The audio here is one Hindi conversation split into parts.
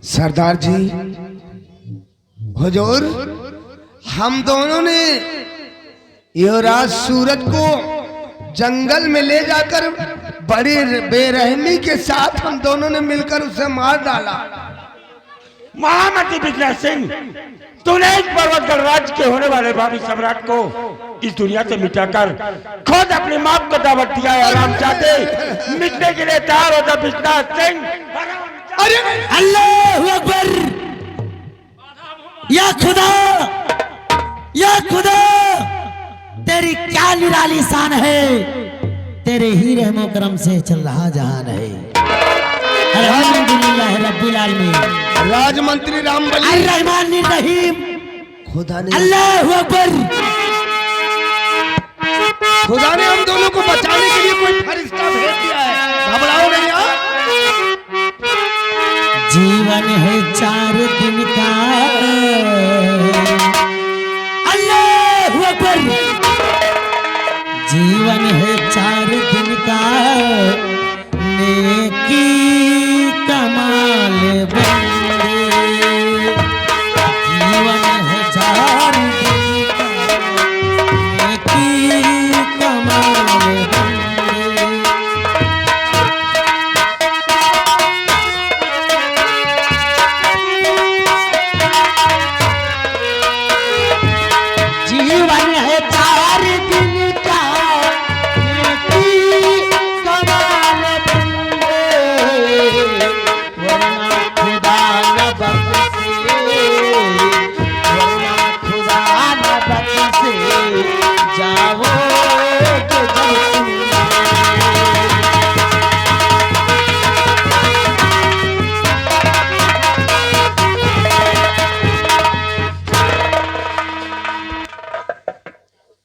सरदार जी, हुजूर, हम दोनों ने युवराज सूरज को जंगल में ले जाकर बड़ी बेरहमी के साथ हम दोनों ने मिलकर उसे मार डाला। महामती बिजला सिंह, तूने इस पर्वत गणराज्य के होने वाले भावी सम्राट को इस दुनिया से मिटाकर खुद अपनी मां को दावत दिया है। आराम चाहते मिटने के लिए तैयार होता बिजला सिंह। अरे अल्लाह अकबर, या खुदा, या खुदा, तेरी क्या निराली शान है, तेरे ही रहमो करम से चल रहा जहान है। अल्हम्दुलिल्लाह रब्बिल आलमीन। राजमंत्री राम बली अर्रहमान रहीम। खुदा ने अल्लाह अकबर। खुदा ने हम दोनों को बचाने के लिए कोई फरिश्ता भेज दिया है। घबराओ नहीं यार। जीवन है 4 दिन का, अल्लाह अकबर। जीवन है 4 दिन का, नेकी कमाल बंदे। जीवन है 4 दिन का, नेकी कमाल बंदे। जीवन है 4 दिन का, नेकी कमाल बंदे। वरना खुदा न बख्शे, वरना खुदा न बख्शे, जाओ तो जन्नत।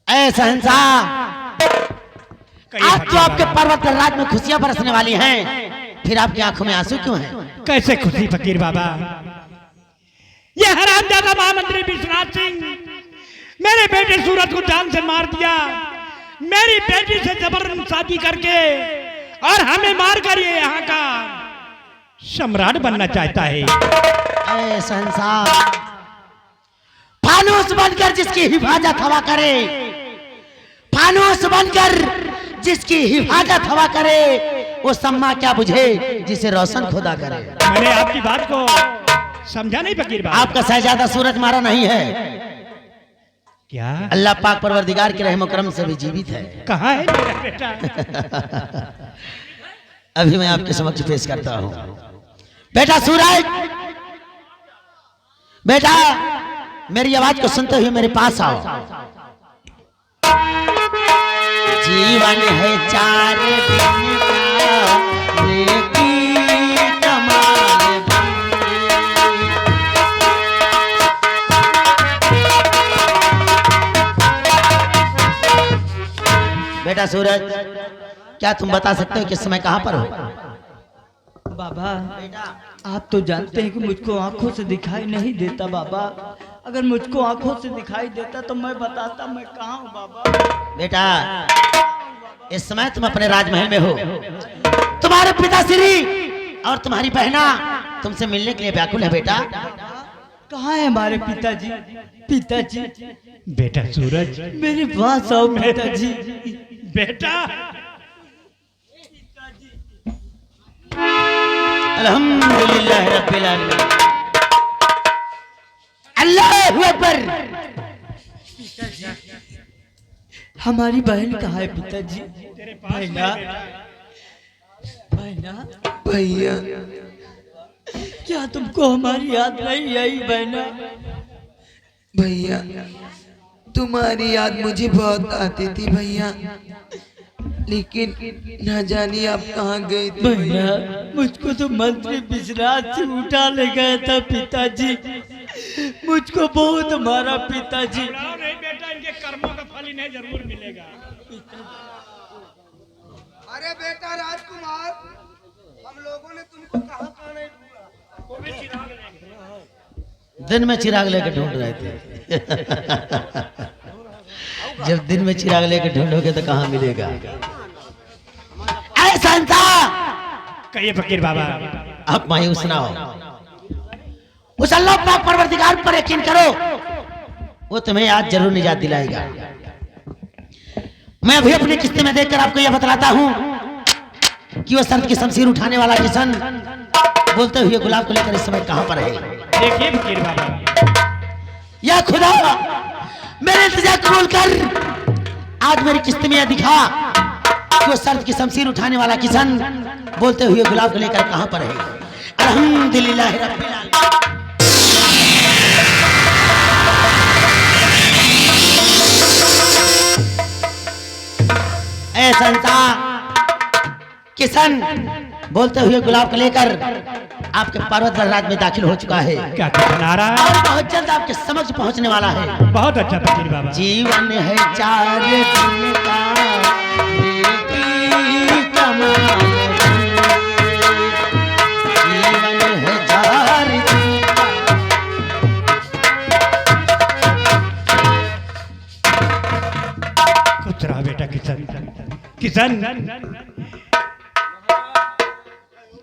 ऐ शहंशाह, आज तो आपके पर्वत राज में खुशियां बरसने वाली हैं, फिर आपकी आंखों में आंसू क्यों हैं? कैसे खुशी फकीर बाबा? ये हरामजादा महामंत्री विश्वनाथ सिंह मेरे बेटे सूरज को जान से मार दिया, मेरी बेटी से जबरन शादी करके और हमें मार कर ये यहाँ का सम्राट बनना चाहता है। ऐ शहंशाह, फानूस बनकर जिसकी हिफाजत हवा करे, फानूस बनकर जिसकी हिफाजत हवा करे, वो सम्मा क्या बुझे जिसे रोशन खुदा करे। मैंने आपकी बात को समझा नहीं फकीर बाबा। आपका शहजादा सूरज मारा नहीं है, क्या? अल्लाह पाक परवरदिगार के रहमो करम से भी जीवित है। कहाँ है मेरा बेटा? अभी मैं आपके समक्ष पेश करता हूँ। बेटा सूरज, बेटा मेरी आवाज को सुनते हुए मेरे पास आओ। जीवन है 4 दिन का, नेकी कमाल बंदे। बेटा सूरज, क्या तुम बता सकते हो कि इस समय कहां पर हो? बाबा, आप तो जानते हैं कि मुझको आंखों से दिखाई नहीं देता बाबा। अगर मुझको आंखों से दिखाई देता तो मैं बताता मैं कहाँ हूँ बाबा। बेटा इस समय तुम अपने राजमहल में हो, तुम्हारे पिताश्री और तुम्हारी बहना तुमसे मिलने के लिए व्याकुल है। बेटा कहाँ है हमारे पिताजी? पिताजी बेटा सूरज, मेरे पास आओ पिताजी। बेटा अल्हम्दुलिल्लाह रब्बिल आलमीन। अल्लाहु अकबर। हमारी बहन कहाँ है पिताजी? बहना, बहना, भैया, क्या तुमको हमारी याद नहीं आई बहना? भैया, तुम्हारी याद मुझे बहुत आती थी भैया, लेकिन न जानिए आप कहाँ गए थे बहना, मुझको तो मंत्री विश्वनाथ से उठा ले गया था पिताजी। मुझको बहुत मारा पिताजी। नहीं बेटा, इनके कर्मों का फल इन्हें जरूर मिलेगा। अरे बेटा राजकुमार, हम लोगों ने तुमको कहाँ कहाँ नहीं ढूंढा। दिन में चिराग लेकर ढूंढ रहे थे। जब दिन में चिराग लेकर ढूंढोगे तो कहाँ मिलेगा? ऐसा कहिए फकीर बाबा। आप मायूस ना हो, उस अल्लाह पाक परवरदिगार पर यकीन करो, वो तुम्हें आज जरूर निजात दिलाएगा। मैं अभी अपनी किस्ते में देखकर आपको यह बतलाता हूं कि वो सर्द की शमशीर उठाने वाला किशन बोलते हुए गुलाब को लेकर इस समय कहां पर है। देखिए फकीर बाबा, या खुदा मेरे इंतजार कबूल कर, आज मेरी किस्त में यह दिखा कि वो सर्द की शमशीर उठाने वाला किशन बोलते हुए गुलाब को लेकर कहां पर है। अल्हम्दुलिल्लाह रब्बिल आलमीन। संता किशन बोलते हुए गुलाब को लेकर आपके पर्वत राज में दाखिल हो चुका है। क्या किशन आ रहा है? और बहुत जल्द आपके समक्ष पहुंचने वाला है। बहुत अच्छा फकीर बाबा। जीवन है 4 दिन का, बेटी कमाल जीवन है 4 दिन का। कुछ रहा बेटा किशन, किशन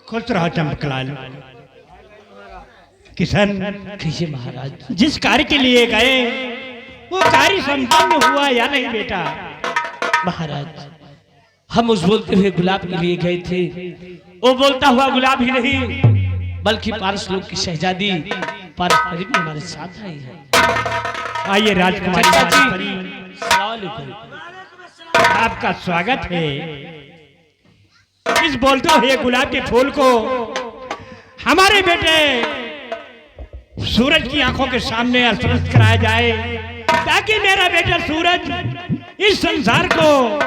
खुश रहा चमकलाल। किशन कीजिए महाराज। जिस कार्य के लिए गए वो कार्य संपन्न हुआ या नहीं बेटा? महाराज हम उस बोलते हुए गुलाब के लिए गए थे, वो बोलता हुआ गुलाब ही नहीं बल्कि पारस लोक की शहजादी पारस्परी भी हमारे साथ आई है। आइए राजकुमारी चाचा जी, पारस्परी, अस्सलाम वालेकुम। आपका स्वागत है। इस बोलते हुए गुलाब के फूल को हमारे बेटे सूरज की आंखों के सामने अस्पष्ट कराया जाए, ताकि मेरा बेटा सूरज इस संसार को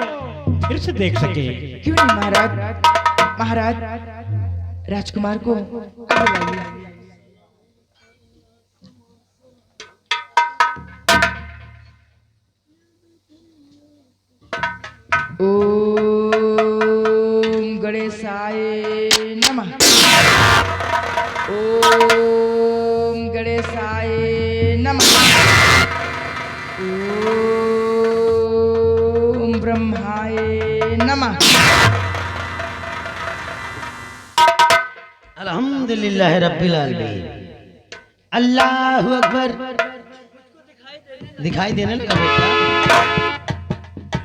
फिर से देख सके। क्यों नहीं महाराज, महाराज राजकुमार को बुलाइए। ओम गणेशाय नमः। ओम गणेशाय नमः। ओम ब्रह्माय नमः। अल्हम्दुलिल्लाह रब्बिल आलमीन। अल्लाहु अकबर। दिखाई देने लगा बेटा?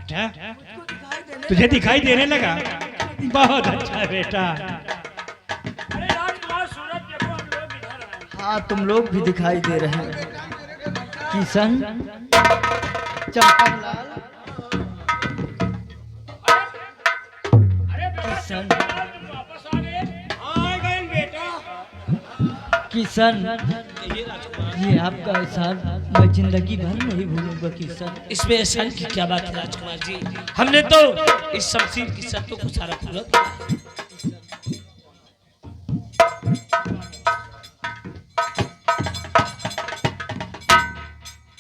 बेटा तुझे दिखाई देने लगा? बहुत अच्छा बेटा। हाँ तुम लोग भी दिखाई दे रहे हैं। किशन चंपालाल, किशन किशन ये आपका एहसान मैं जिंदगी भर नहीं भूलूंगा किशन। इसमें एहसान की क्या बात है राजकुमार जी, हमने तो इस शमशीर की शर्तों को सारा पूरा किया।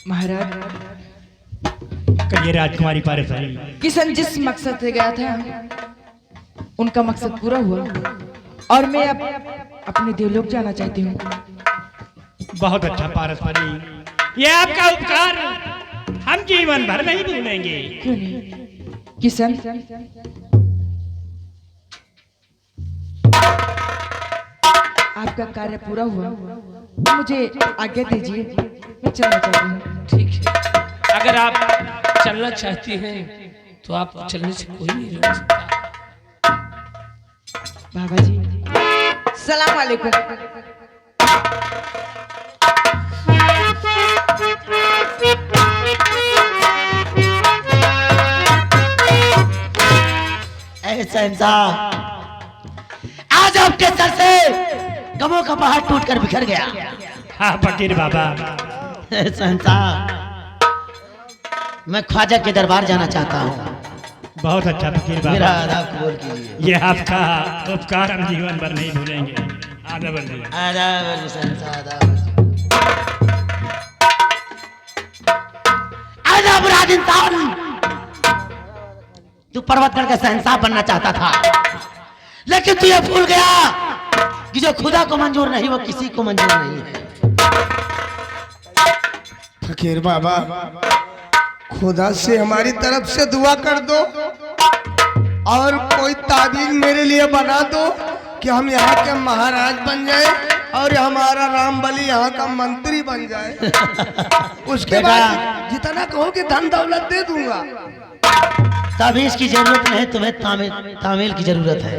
महाराज कहिए राजकुमारी पारस्परी। किशन जिस मकसद से गया था उनका मकसद पूरा हुआ और मैं अब अपने देवलोक जाना चाहती हूँ। बहुत अच्छा पारस्परी, ये आपका उपकार हम जीवन भर नहीं भूलेंगे। क्यों नहीं किशन, आपका कार्य पूरा हुआ, मुझे आज्ञा दीजिए, मैं चलना चाहती हूँ। ठीक है, अगर आप चलना चाहती हैं तो आप चलने से कोई नहीं रोक सकता। बाबा जी सलाम वालेकुम। आज आपके सर से गमों का पहाड़ टूटकर बिखर गया। हाँ फकीर बाबा। मैं ख्वाजा के दरबार जाना चाहता हूँ। बहुत अच्छा फकीर मेरा बाबा, आदाब कबूल कीजिए। ये आपका उपकार हम जीवन भर नहीं भूलेंगे। आदाब बंधु। आदाब आदाब आदाब राज इंसान। तू पर्वतगढ़ का शहंशाह बनना चाहता था, लेकिन तू ये भूल गया कि जो खुदा को मंजूर नहीं वो किसी को मंजूर नहीं है। फकीर बाबा खुदा से हमारी तरफ से दुआ कर दो और कोई ताबीज मेरे लिए बना दो कि हम यहाँ के महाराज बन जाए और हमारा रामबली यहाँ का मंत्री बन जाए, उसके बेटा। बाद जितना कहोगे धन दौलत दे दूंगा। ताबीज की जरूरत नहीं, तुम्हें तामील की जरूरत है।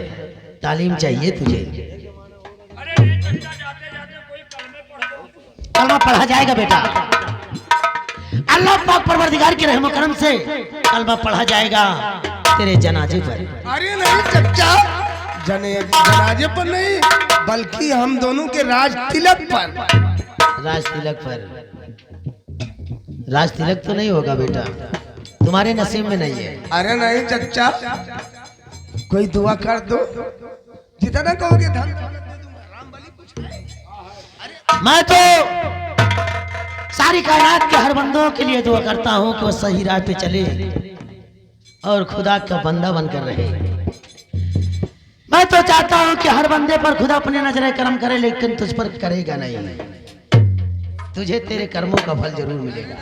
तालीम चाहिए तुझे। कलमा पढ़ा जाएगा बेटा, अल्लाह पाक परवरदिगार के रहम करम से कलमा पढ़ा जाएगा तेरे जनाजे पर। अरे नहीं चच्चा, जनाजे पर नहीं, बल्कि हम दोनों के राज तिलक पर। राज तिलक पर? राज तिलक तो नहीं होगा बेटा, तुम्हारे नसीब में नहीं है। अरे नहीं चच्चा, कोई दुआ कर दो, जितना कहोगे धन दौलत दे दूंगा। रामबली कुछ है? मैं तो सारी कायनात के हर बंदों के लिए दुआ करता हूँ कि वो सही राह पे चले और खुदा का बंदा बनकर रहे। मैं तो चाहता हूँ कि हर बंदे पर खुदा अपने नजर करम करे, लेकिन तुझ पर करेगा नहीं। तुझे तेरे कर्मों का फल जरूर मिलेगा।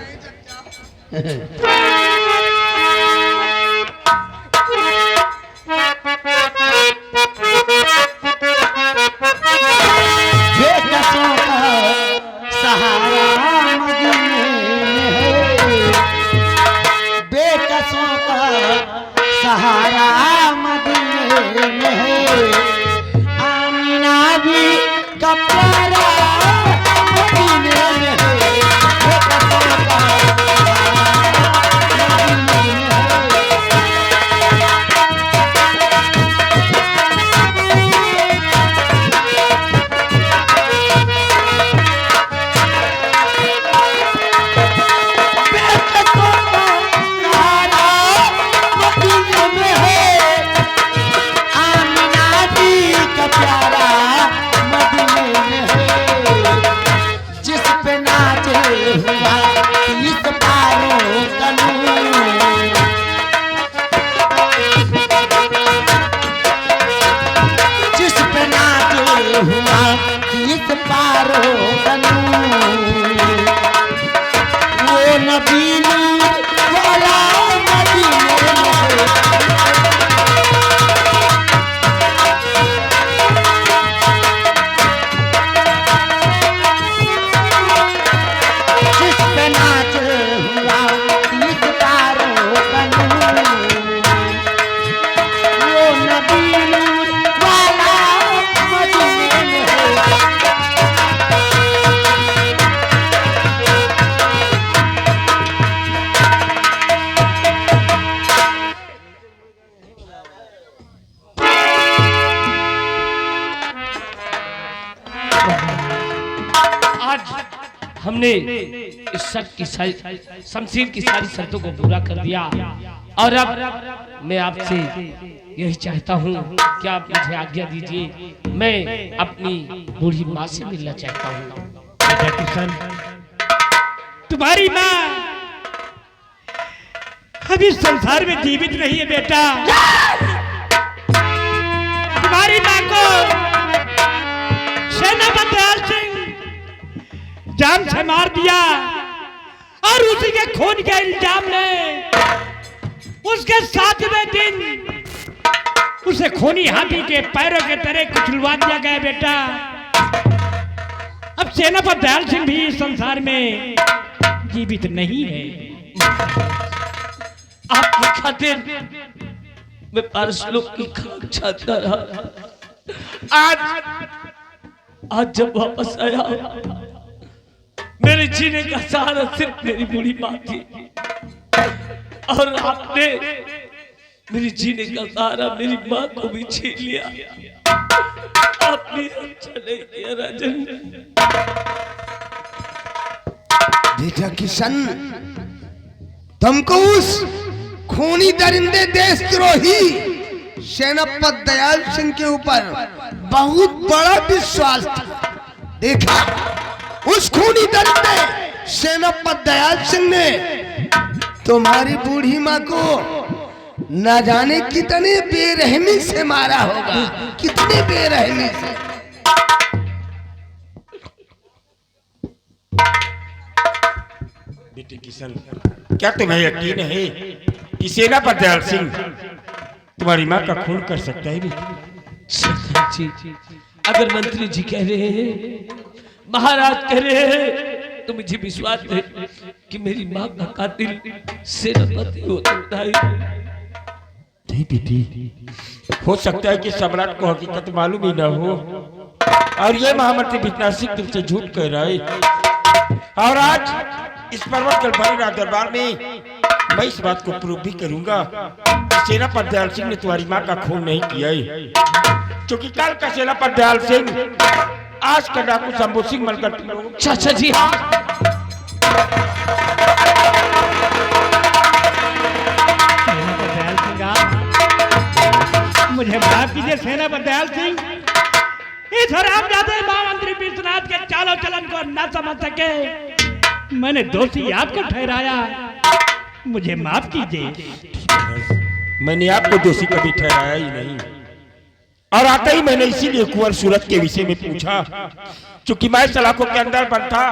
बेकसों का सहारा मदीने में है, बेकसों का सहारा मदीने में है। आमीना भी का प्यारा मदीने में है, बेकसों का हमने इस शर्त की शमशीर की सारी शर्तों को पूरा कर दिया और अब मैं आपसे यही चाहता हूँ कि आप मुझे आज्ञा दीजिए, मैं अपनी बूढ़ी माँ से मिलना चाहता हूँ। बेटा किशन, तुम्हारी माँ अभी संसार में जीवित नहीं है बेटा। तुम्हारी माँ को सेनापति दयाल सिंह जान से मार दिया और उसी के खून के इल्जाम में उसके 7वें दिन उसे खूनी हाथी के पैरों के तरह कुचलवा दिया गया बेटा। अब सेनापति दयाल सिंह भी इस संसार में जीवित नहीं है। आपकी खातिर मैं पारस लोग की खाक छाता रहा। आज जब वापस आया मेरे जीने का सहारा सिर्फ मेरी बूढ़ी माँ थी और आपने मेरी जीने का सहारा मेरी माँ को भी छीन लिया। आपने अच्छा नहीं किया राजन। बेटा किशन, तुमको उस खूनी दरिंदे देशद्रोही सेनापति दयाल सिंह के ऊपर बहुत बड़ा विश्वास था। देखा, उस खूनी दरिंदे सेनापति दयाल सिंह ने तुम्हारी बूढ़ी माँ को न जाने कितने बेरहमी से मारा होगा, कितने बेरहमी से। बेटे किशन, क्या तुम्हें यकीन है कि सेनापति दयाल सिंह तुम्हारी माँ का खून कर सकता है? सरदार जी, अगर मंत्री जी कह रहे हैं महाराज कह रहे हैं तो मुझे विश्वास है कि मेरी माँ का कातिल सेनापति हो सकता है। नहीं बेटी, हो सकता है कि सम्राट को हकीकत मालूम ही ना हो और ये महामंत्री बितना सिंह तुमसे झूठ कह रहा है। और आज इस पर्वत भरे दरबार में मैं इस बात को प्रूव भी करूंगा कि सेनापति दयाल सिंह ने तुम्हारी माँ का खून नहीं किया है, क्योंकि कल का सेनापति दयाल सिंह आज का डाकू शंभू सिंह बनकर तुम लोगों चाचा जी हाँ, मुझे माफ कीजिए सेनापति दयाल सिंह, इस हरामजादे महामंत्री विश्वनाथ के चालों चलन को न समझ सके मैंने दोषी आपको ठहराया, मुझे माफ कीजिए। मैंने आपको दोषी कभी ठहराया ही नहीं और आते ही मैंने इसीलिए कुंवर सूरत के विषय में पूछा, क्योंकि मैं सलाखों के अंदर बंद था।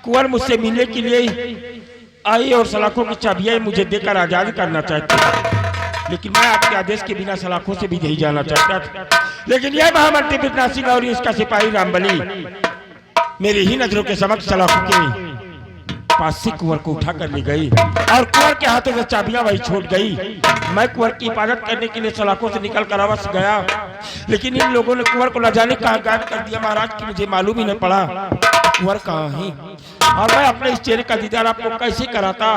कुंवर मुझसे मिलने के लिए आई और सलाखों की चाबियां मुझे देकर आजाद करना चाहते, लेकिन मैं आपके आदेश के बिना सलाखों से भी नहीं जाना चाहता था। लेकिन यह महामंत्री बितना सिंह और इसका सिपाही रामबली मेरी ही नजरों के समक्ष सलाखों के पास से कुंवर को उठा कर ले गई और कुंवर के हाथों से चाबियां वही छोड़ गई। मैं कुंवर की हिफाजत करने के लिए सलाखों से निकल कर अवश्य गया, लेकिन इन लोगों ने कुंवर को न जाने कहां गायब कर दिया महाराज कि मुझे मालूम ही न पड़ा कुंवर कहाँ है और मैं अपने इस चेहरे का दीदार आपको कैसे कराता।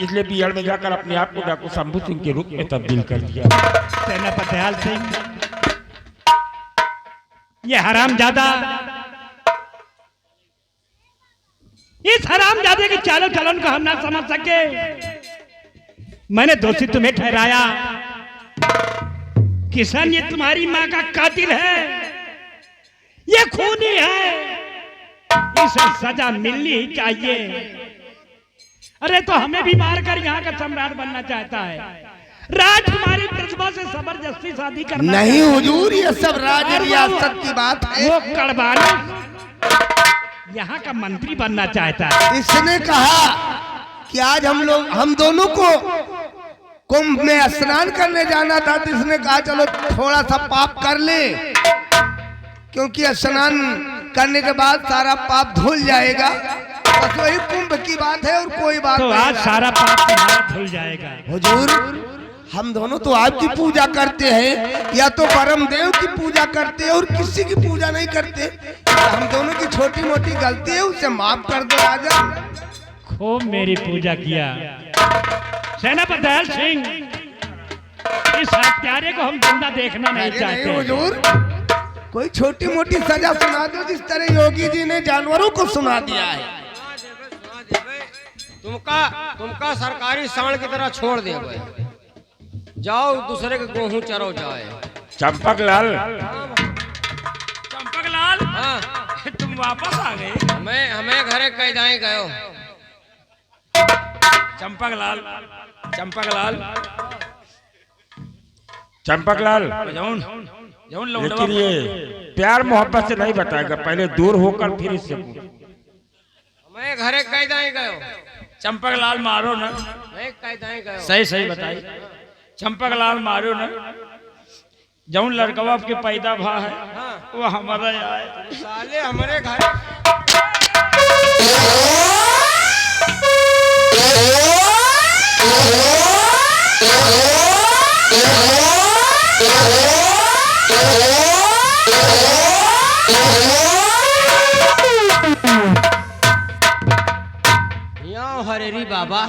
इसलिए बिहार में जाकर अपने आप को डाकू शंभू सिंह के रूप में तब्दील कर दिया। सेनापति दयाल सिंह, ये हरामजादा इस हरामजादे के चालों चलन को हम ना समझ सके, मैंने दोषी तुम्हें ठहराया। किशन ये तुम्हारी मां का कातिल है, ये खूनी है, इसे सजा मिलनी ही चाहिए। अरे तो हमें भी मारकर यहाँ का सम्राट बनना चाहता है, राजकुमारी प्रतिभा से जबरदस्ती शादी करना नहीं हुजूर, ये सब राज रियासत की बात है। वो कड़वानी यहाँ का मंत्री बनना चाहता है। इसने कहा कि आज हम दोनों को कुंभ में स्नान करने जाना था, तो इसने कहा चलो थोड़ा सा पाप कर ले, क्योंकि स्नान करने के बाद सारा पाप धुल जाएगा। बस वही कुंभ की बात है और कोई बात तो नहीं। आज सारा पाप तुम्हारा धुल जाएगा। हुजूर, हम दोनों तो आपकी पूजा करते हैं, या तो परम देव की पूजा करते हैं और किसी की पूजा नहीं करते। हम दोनों की छोटी मोटी गलती है, उसे माफ कर दो राजा। खूब मेरी पूजा किया। सेनापति दयाल सिंह, इस हत्यारे को हम जिंदा देखना नहीं चाहते। हुजूर, कोई छोटी मोटी सजा सुना दो, जिस तरह योगी जी ने जानवरों को सुना दिया है। तुमका सरकारी सांड की तरह छोड़ दे, जाओ दूसरे के गेहूं चरो जाए। चंपक लाल, हाँ, तुम वापस आ गए। हमें घरे कैदाई गयो। चंपक लाल, चंपक लाल, लेकिन ये प्यार मोहब्बत से नहीं बताएगा, पहले दूर होकर फिर इससे हमें घरे कैदाई गयो। चंपक लाल मारो ना, मैं कैदाई गयो। सही बताइए। चंपक लाल मारो ना, जौन लड़कवा के पैदा भा है वो हमारा आए। साले हमारे घर हरेरी बाबा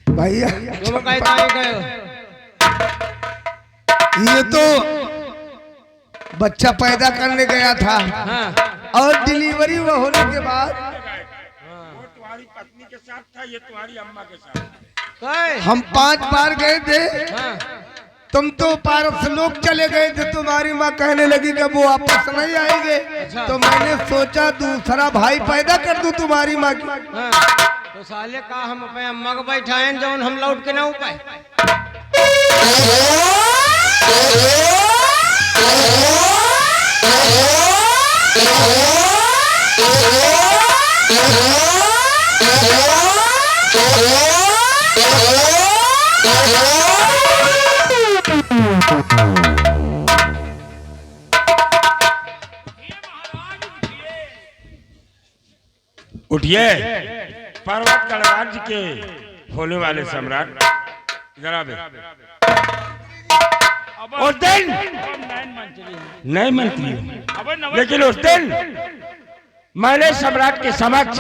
भैया तुम कैदाई गयो। ये तो बच्चा पैदा करने गया था, हाँ। और डिलीवरी वो होने के बाद वो तुम्हारी पत्नी के साथ था, ये तुम्हारी अम्मा के साथ। कै? हम 5 बार गए थे। हाँ। तुम तो पारस लोग चले गए थे, तुम्हारी माँ कहने लगी कि वो वापस नहीं आएंगे। अच्छा। तो मैंने सोचा दूसरा भाई पैदा कर दूं तुम्हारी माँ की। हाँ। तो साले का हम अपने अम्मा को बैठाएं जौन हम लौट के ना उपाय। उठिए पर्वत गणराज्य के होने वाले सम्राट जरा बे उस दिन नए मंत्री हो। लेकिन उस दिन मैंने सम्राट के समक्ष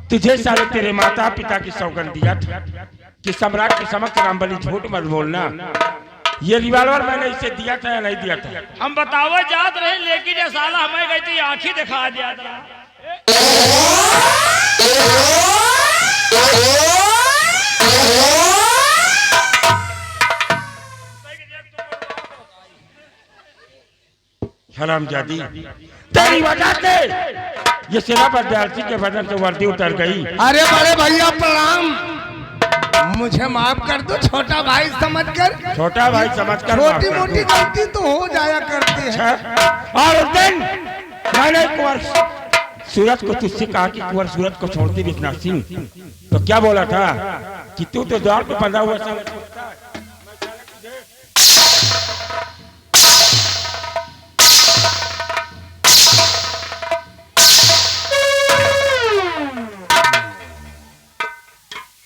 तुझे साले तेरे माता पिता की सौगंध दिया था कि सम्राट के समक्ष रामबली झूठ मत बोलना। ये रिवाल्वर मैंने इसे दिया था या नहीं दिया था? हम बतावे जात रहे लेकिन ये साला हमें गई थी आंखें दिखा दिया था। हरामजादी तेरी वजह से ये सेना विद्यार्थी के बदन से वर्दी उतर गई। अरे बड़े भैया प्रणाम, मुझे माफ कर दो छोटा भाई समझकर। छोटा भाई समझकर माफ छोटी कर मोटी दो। गलती तो हो जाया करती है। अच्छा, और उस दिन मैंने कुंवर सूरज को तुझसे कहा कि कुंवर सूरज को छोड़ती विश्वनाथ सिंह, तो क्या बोला था कि तू तो द्वार पे बंधा हुआ समझ।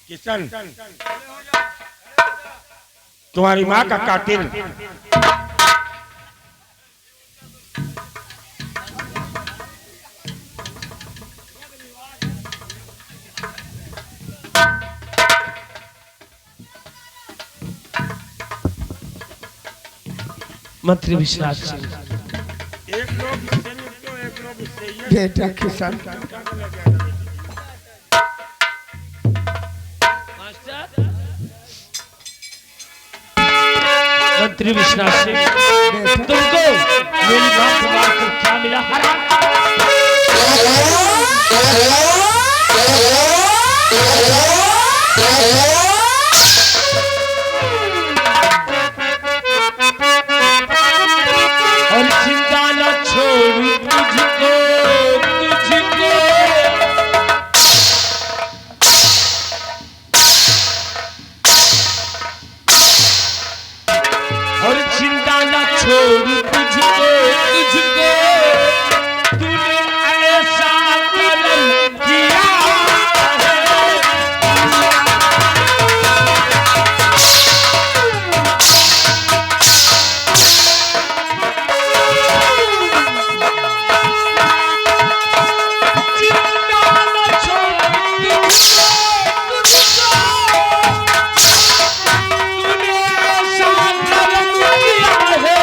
किशन तुम्हारी माँ का कातिल मंत्री विश्वनाथ सिंह। एक लोग इससे निपटो, एक लोग इससे ये। बेटा किसान मंत्री विश्वनाथ सिंह, तुमको मेरी मां को मारकर क्या मिला? और चिंता न छोड़ू तुझको, तुझको और चिंता न छोड़ू तुझको, तुझको तूने ऐसा कर्म किया है। चिंता न छोड़ू तुझको, तुझको तूने ऐसा कर्म किया है।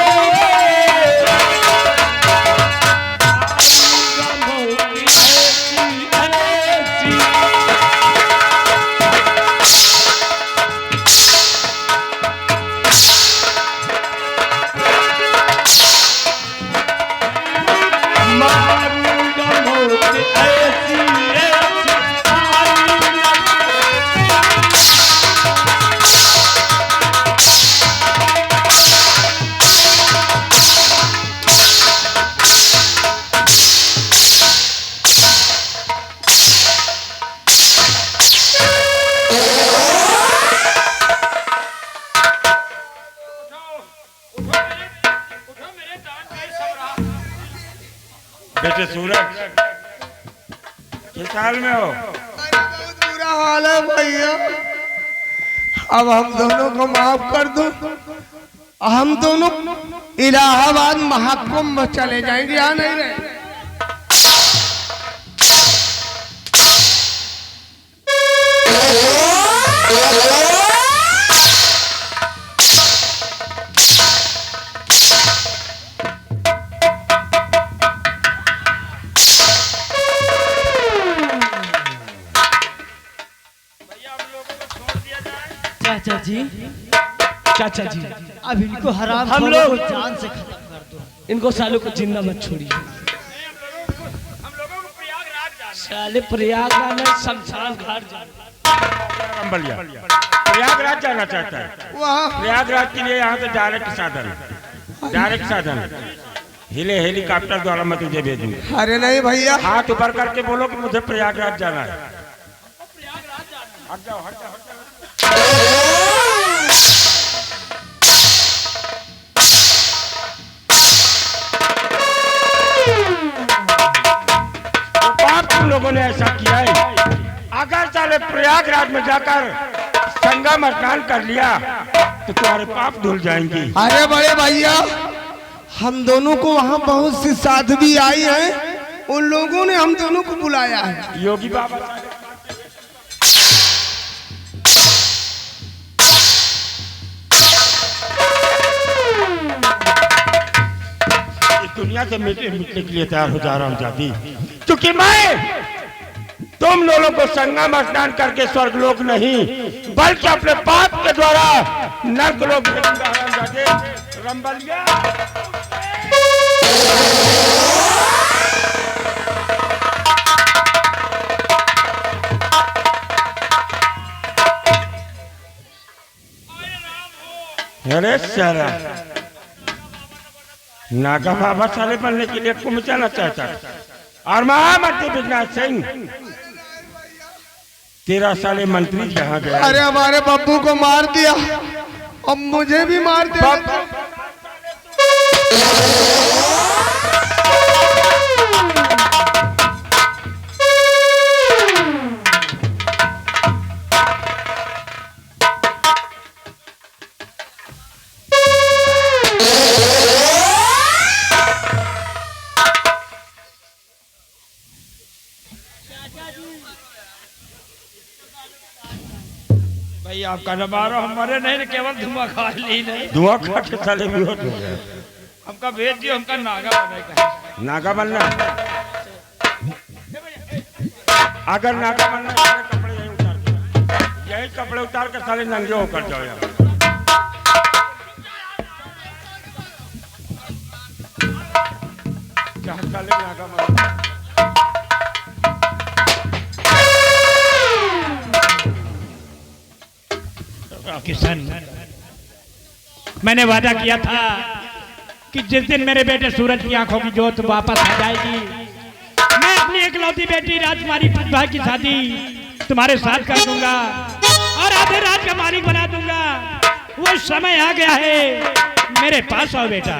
बेटे सूरज किस हाल में हो? बहुत बुरा हाल है भैया, अब हम दोनों को माफ कर दो। हम दोनों इलाहाबाद महाकुंभ में चले जाएंगे, या नहीं रहे? चाचा जी, चाचा जी, अब इनको हराम हम खोरों लोग- को जान से खत्म कर दो। इनको सालों को जिंदा मत छोड़िए। साले प्रयागराज में शमशान घाट जाना। कंबलिया प्रयागराज जाना चाहता है। वहाँ प्रयागराज के लिए यहाँ से डायरेक्ट साधन, डायरेक्ट साधन हेलीकॉप्टर द्वारा मैं तुझे भेजूंगा। अरे नहीं भैया, हाथ ऊपर करके बोलो कि मुझे प्रयागराज जाना है। हट जाओ, हट जाओ, हट जाओ। पाप तुम लोग लोगों ने ऐसा किया है। अगर साले प्रयागराज में जाकर संगम स्नान कर लिया तो तुम्हारे पाप धुल जाएंगे। अरे बड़े भैया, हम दोनों को वहाँ बहुत सी साध्वी आई हैं, उन लोगों ने हम दोनों को बुलाया है। योगी बाबा इस दुनिया से मिटने के लिए तैयार हो जा रहा हूँ जाति, क्योंकि मैं तुम लोगों को संगम स्नान करके स्वर्गलोक नहीं बल्कि अपने पाप के द्वारा नरकलोक भेजूंगा। रंबलिया अरे सारा नागा बाबा साले बनने के लिए कुछ जाना चाहता और महामंत्री विजनाथ सिंह तेरा साले मंत्री जहाँ गया। अरे हमारे बब्बू को मार दिया, अब मुझे भी मार दिया। भाई आपका नबारो हमारे नहीं, केवल धुआं खा ली नहीं, धुआं खा के साले भी हो गया। हमका भेज दियो, हमका नागा बनेगा। नागा बनना, अगर नागा बनना यही कपड़े उतार कर साले नंगे होकर जाओ यार। क्या साले नागा बनना। किशन, मैंने वादा किया था कि जिस दिन मेरे बेटे सूरज की आंखों की जोत वापस आ जाएगी, मैं अपनी एकलौती बेटी राजकुमारी प्रतिभा की शादी तुम्हारे साथ कर दूंगा और आधे राज का मालिक बना दूंगा। वो समय आ गया है, मेरे पास आओ बेटा।